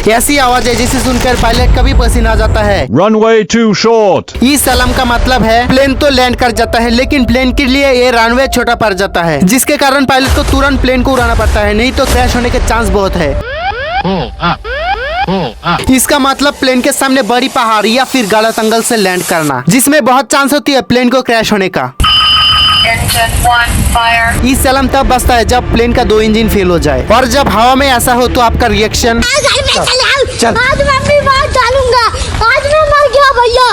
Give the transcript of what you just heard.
ऐसी आवाज है जिसे सुनकर पायलट का भी पसीना आ जाता है। Runway too short. इस सलाम का मतलब है प्लेन तो लैंड कर जाता है, लेकिन प्लेन के लिए ये रनवे छोटा पड़ जाता है, जिसके कारण पायलट को तुरंत प्लेन को उड़ाना पड़ता है, नहीं तो क्रैश होने के चांस बहुत है। इसका मतलब प्लेन के सामने बड़ी पहाड़ या फिर गलत एंगल से लैंड करना, जिसमें बहुत चांस होती है प्लेन को क्रैश होने का। इस सलाम तब बजता है जब प्लेन का 2 इंजन फेल हो जाए, और जब हवा में ऐसा हो तो आपका रिएक्शन आज मैं बीमार डालूंगा, आज मैं मर गया भैया।